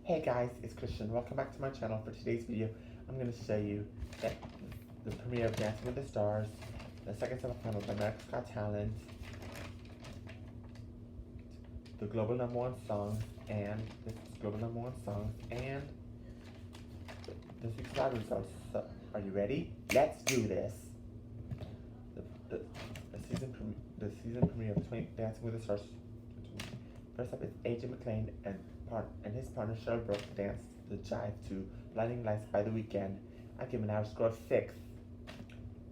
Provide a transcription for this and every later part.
Hey guys, it's Christian. Welcome back to my channel. For today's video, I'm going to show you that the premiere of Dancing with the Stars, the second semifinal of America's Got Talent, the global number one songs, and the 6 live results. So, are you ready? Let's do this. The, the, the season premiere of Dancing with the Stars. First up is AJ McLean and his partner Cheryl Brooks danced the jive to Blinding Lights by the Weekend. I give an average score of 6.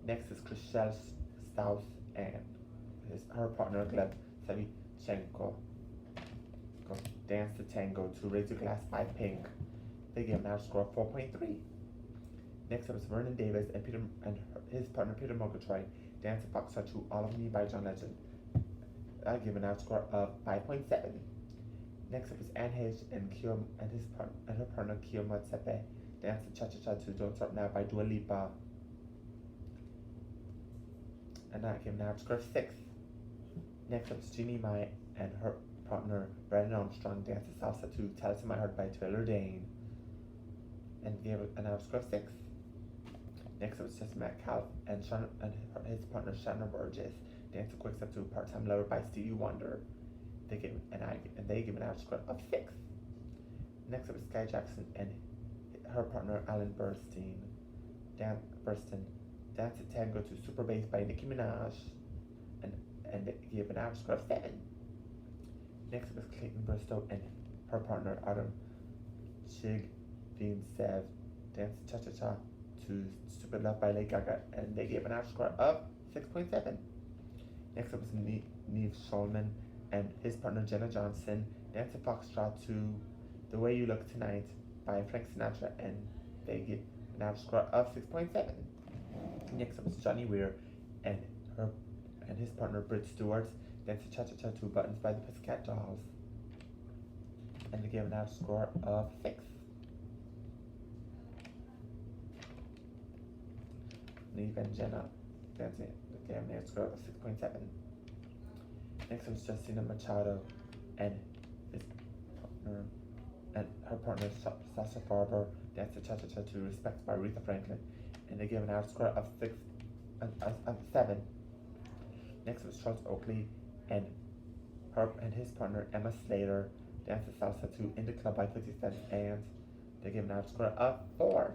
Next is Chriselle Staus and her partner Gleb Savichenko danced the tango to Raise Your Glass by Pink. They gave an average score of 4.3. Next up is Vernon Davis and his partner Peter Murgatroyd danced the foxtrot to All of Me by John Legend. I give an average score of 5.7. Next up is Anne Hedge and her partner Kyo Matsepe dance the cha-cha-cha to Don't Stop Now by Dua Lipa. And I give an average score of 6. Next up is Jeannie Mai and her partner Brandon Armstrong dance the salsa to Tell It to My Heart by Taylor Dane and gave an average score of 6. Next up is Jesse Metcalf and his partner Shannon Burgess dance the quick step to Part-Time Lover by Stevie Wonder. They give an average score of 6. Next up is Sky Jackson and her partner Alan Burstyn dance a tango to Super Bass by Nicki Minaj and they give an average score of 7. Next up is Clayton Bristow and her partner Adam Chigvinsev dance cha-cha-cha to Stupid Love by Lady Gaga and they gave an average score of 6.7. Next up is Neve Schulman and his partner Jenna Johnson dance a foxtrot to The Way You Look Tonight by Frank Sinatra and they give an average score of 6.7. Next up is Johnny Weir and his partner Britt Stewart dance a cha-cha-cha to Buttons by the Pussycat Dolls and they give an average score of 6. Neve and Jenna dancing they gave an average score of 6.7. Next up is Justina Machado and her partner Sasha Farber dance the cha-cha-cha to Respect by Aretha Franklin and they give an average score of 7. Next up is Charles Oakley and his partner Emma Slater dance the salsa to In the Club by 50 Cent and they give an average score of 4.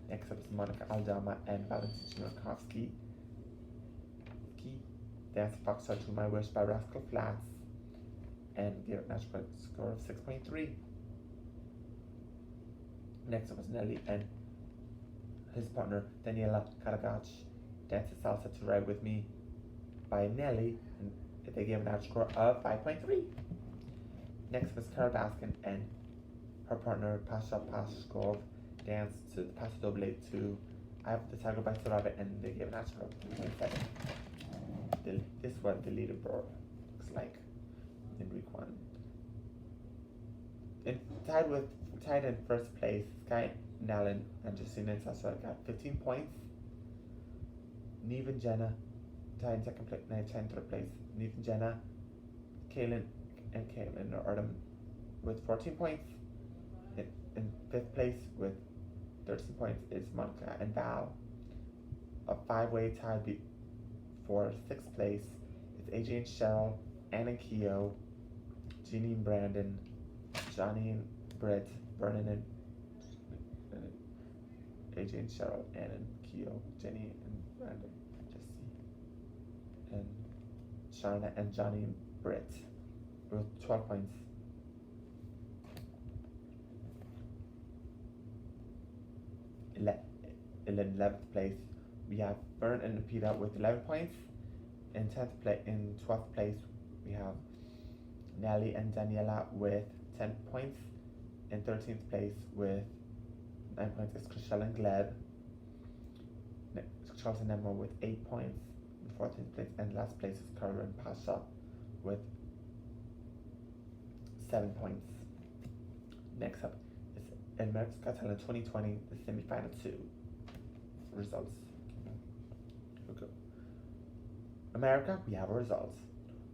Next up is Monica Aldama and Valentin Chmerkovsky dance foxtrot to My Wish by Rascal Flatts and give an average score of 6.3. Next up is Nelly and his partner Daniela Karagach dance the salsa to Ride With Me by Nelly and they gave an average score of 5.3. Next up is Carol Baskin and her partner Pasha Pashkov dance to the Paso Doble to I Have the Tiger by Sarabia and they gave an average score of 3.7. This is what the leaderboard looks like in week 1. Tied in first place, Sky Nallen and Justina and Sasha got 15 points. Neve and Jenna tied in second place, tied in third place. Neve and Jenna, Kaylin are with 14 points. In fifth place with 13 points is Monica and Val. A 5-way tie for 6th place is AJ and Cheryl, Ann and Keo, Jeannie and Brandon, Johnny and Britt, Vernon and AJ and Cheryl, Ann and Keo, Jenny and Brandon, Jesse, and Shauna and Johnny and Britt with 12 points. In 11th place, we have Fern and Peter with 11 points. In 12th place, we have Nelly and Daniela with 10 points. In 13th place with 9 points is Chriselle and Gleb. Charles and Emma with 8 points. In 14th place and last place is Carol and Pasha with 7 points. Next up is America's Got Talent 2020, the semifinal 2 results. Here we go. America, we have our results.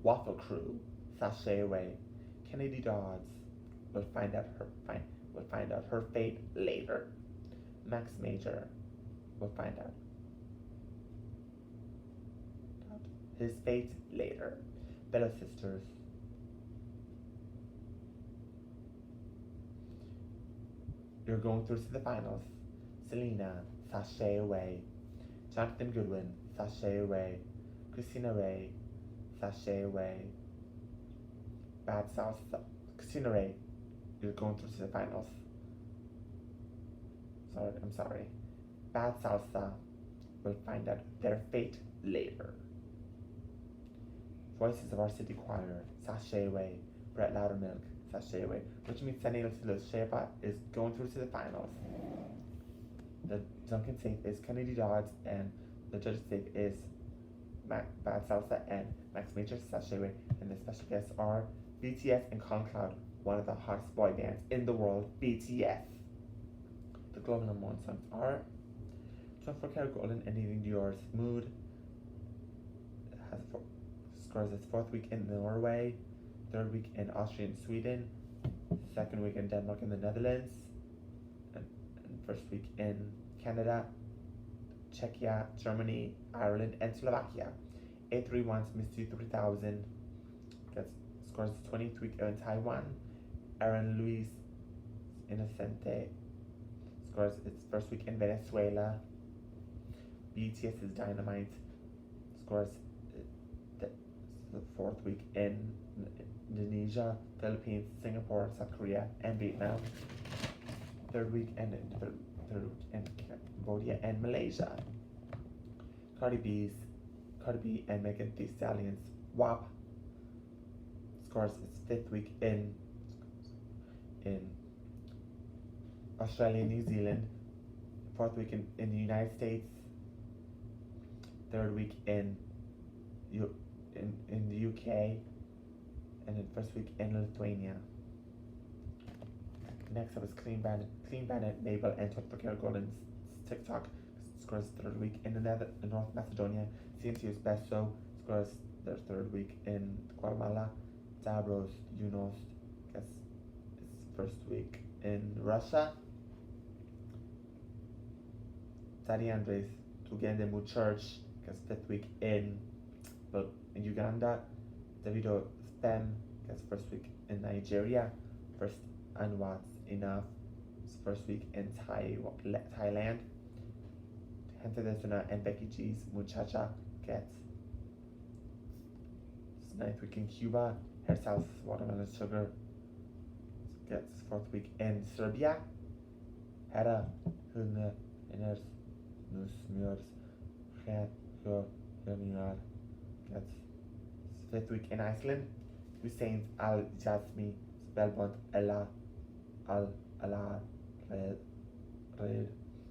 Waffle Crew, Sashay Away, Kennedy Dodds, We'll find out her fate later. Max Major. We'll find out his fate later. Bella Sisters. You're going through to the finals. Selena, sashay away. Jonathan Goodwin, sashay away. Christina Ray, sashay away. Bad Salsa. Christina Ray, you're going through to the finals. I'm sorry. Bad Salsa will find out their fate later. Voices of Our City Choir, sashay away. Brett Loudermilk, sashay away. Which means Sanil Sheva is going through to the finals. The Duncan safe is Kennedy Dodds, and the judge's safe is Bad Salsa and Max Major, sashay away. And the special guests are BTS and Concloud, one of the hottest boy bands in the world, BTS. The global #1 songs are 24 Karat Golden, Anything to Yours, Mood, scores its 4th week in Norway, 3rd week in Austria and Sweden, 2nd week in Denmark and the Netherlands, and 1st week in Canada, Czechia, Germany, Ireland, and Slovakia. 831's Miss You 3000 scores its 20th week in Taiwan. Aaron Luis Innocente scores its 1st week in Venezuela. BTS's Dynamite scores the 4th week in Indonesia, Philippines, Singapore, South Korea, and Vietnam. 3rd week in Cambodia and Malaysia. Cardi B and Megan Thee Stallion's WAP scores its 5th week in Australia and New Zealand, 4th week in the United States, 3rd week in the UK, and then 1st week in Lithuania. Next up is Clean Bandit, Mabel, and 24 Karat Golden's TikTok scores 3rd week in North Macedonia. CNC's Beso scores their 3rd week in Guatemala. Dabros Yunos gets its 1st week in Russia. Daddy Andres Tugende Mu Church gets 5th week in Uganda. Davido Spem gets 1st week in Nigeria. First and What's Enough 1st week in Thailand. Gente de Zona and Becky G's Muchacha gets 9th week in Cuba. Hairstyles Watermelon Sugar gets 4th week in Serbia. Hera Hunne Iners Nusmurs gets 5th week in Iceland. Hussein Al Jasmi Spellbond Ella Al Ala Red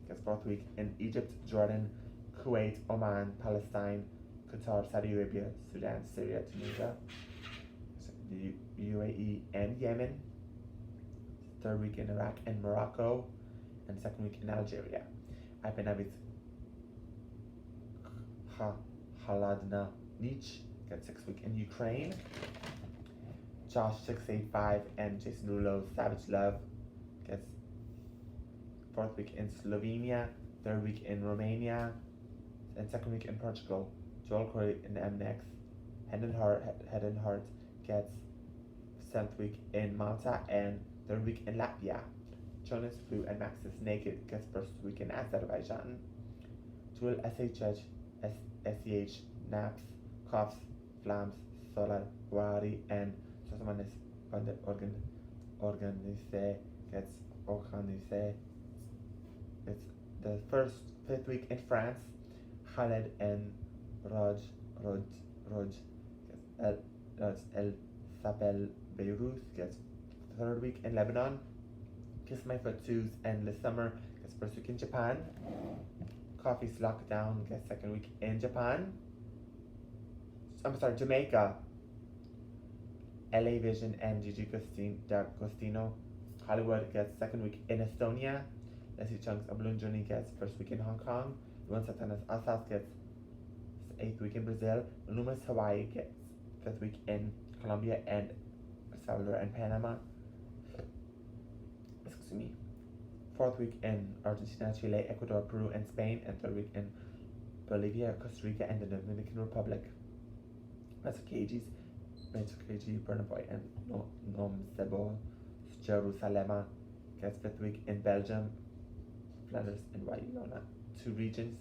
gets 4th week in Egypt, Jordan, Kuwait, Oman, Palestine, Qatar, Saudi Arabia, Sudan, Syria, Tunisia, the UAE, and Yemen. 3rd week in Iraq and Morocco, and 2nd week in Algeria. Apenavit Haladna Nich gets 6th week in Ukraine. Josh 685 and Jason Rulo's Savage Love gets 4th week in Slovenia, 3rd week in Romania, and 2nd week in Portugal. Joel Corey in MNX. Head and Heart gets 7th week in Malta and 3rd week in Latvia. Jonas Blue and Maxis Naked gets 1st week in Azerbaijan. Jewel SEH Naps, Coughs, Flams, Solar, Wari, and Sosamanis Organise gets Organise. It's the 5th week in France. Khaled and Roj gets El Sapel Beirut gets 3rd week in Lebanon. Kiss My Foot 2s and The Summer gets 1st week in Japan. Coffee's Lockdown gets 2nd week in Jamaica. LA Vision and Gigi D'Agostino. Hollywood gets 2nd week in Estonia. Leslie Chung's Abulun Journey gets 1st week in Hong Kong. Luan Satanas Asas gets 8th week in Brazil. Maluma's Hawaii gets 5th week in Colombia and El Salvador and Panama. me. Fourth week in Argentina, Chile, Ecuador, Peru, and Spain, and third week in Bolivia, Costa Rica, and the Dominican Republic. That's KG's, KG, Bernaboy, and Nom Sebo, Jerusalem. Gets fifth week in Belgium, Flanders, and Wayona. 2 regions.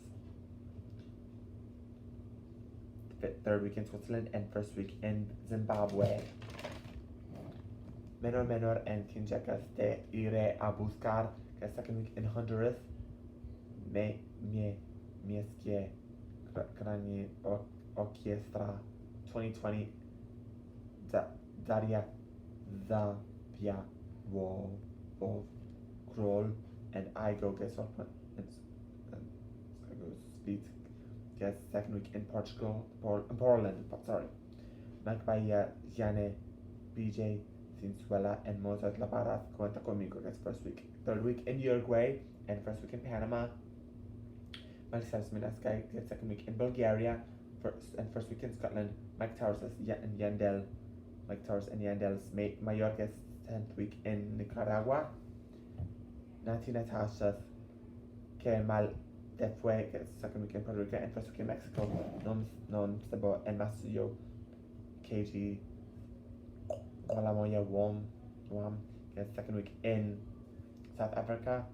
Third week in Switzerland, and first week in Zimbabwe. Menor, and Kinjacas de Ire a Buscar. Gets second week in Honduras. Mieskie Grani Orchestra 2020. Daria Zavia Wov Kroll, and I go guess what Speed gets second week in Portugal, Portland, sorry. Mike Bahia, Gianni, BJ, Sinsuela, and Mozart Labaras Cuenta Conmigo gets first week. Third week in Uruguay, and first week in Panama. Marcel Sminaska gets second week in Bulgaria, first week in Scotland. Mike Towers and Yandel. Mike Towers and Yandel's Mayorkas 10th week in Nicaragua. Nati Natasha's Kemal Defue gets second week in Puerto Rico, and first week in Mexico. Non Sebo and Masuyo KG Walamoya Wam gets second week in South Africa.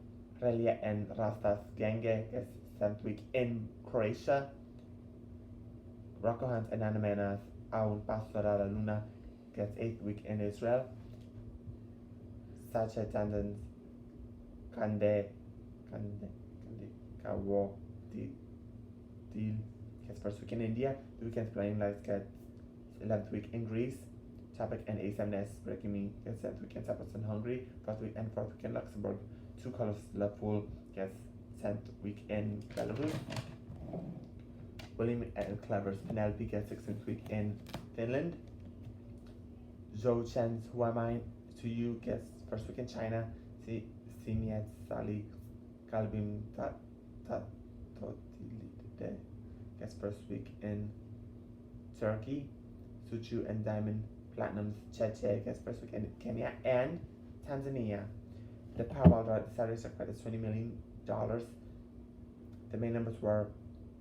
Relia and Rastas Genge gets 7th week in Croatia. Rocco Hunt and Anamenas Aun Pastora la Luna gets 8th week in Israel. Sacha Tandans Kande Kawo Deal gets first week in India. The weekend's playing lights gets 11th week in Greece. Chapek and A7S Breaking Me gets 7th week in Cyprus and Hungary. 4th week and 4th week in Luxembourg. Two Colors La Foule gets 10th week in Belarus. William and Clever's Penelope gets 16th week in Finland. Zhou Chen's Who Am I to You gets first week in China. Simiet Sali Kalbim Totilide gets first week in Turkey. Suchu and Diamond Platinum's Cheche gets first week in Kenya and Tanzania. The Powerball draw the Saturday jackpot is $20 million. The main numbers were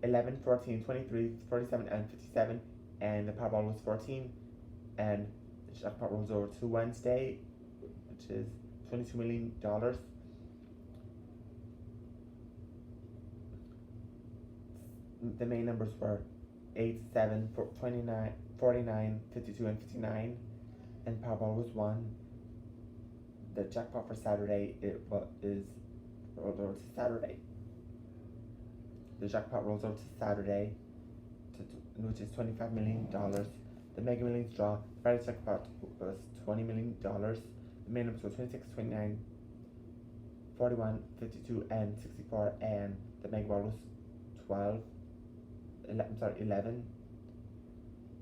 11, 14, 23, 47, and 57, and the Powerball was 14. And the jackpot rolls over to Wednesday, which is $22 million. The main numbers were 8, 7, 29, 49, 52, and 59, and Powerball was 1. The jackpot for Saturday is rolled over to Saturday. The jackpot rolls over to Saturday, which is $25 million. The Mega Millions draw, Friday's jackpot was $20 million. The main numbers were 26, 29, 41, 52, and 64, and the Mega Ball was 11.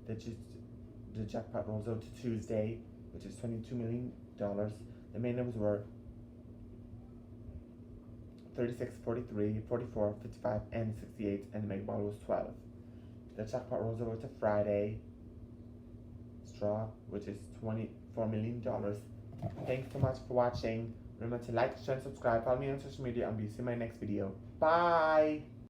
The jackpot rolls over to Tuesday, which is $22 million. The main numbers were 36, 43, 44, 55, and 68, and the Mega Ball was 12. The jackpot rolls over to Friday draw, which is $24 million. Thanks so much for watching. Remember to like, share, and subscribe. Follow me on social media, and be see you in my next video. Bye!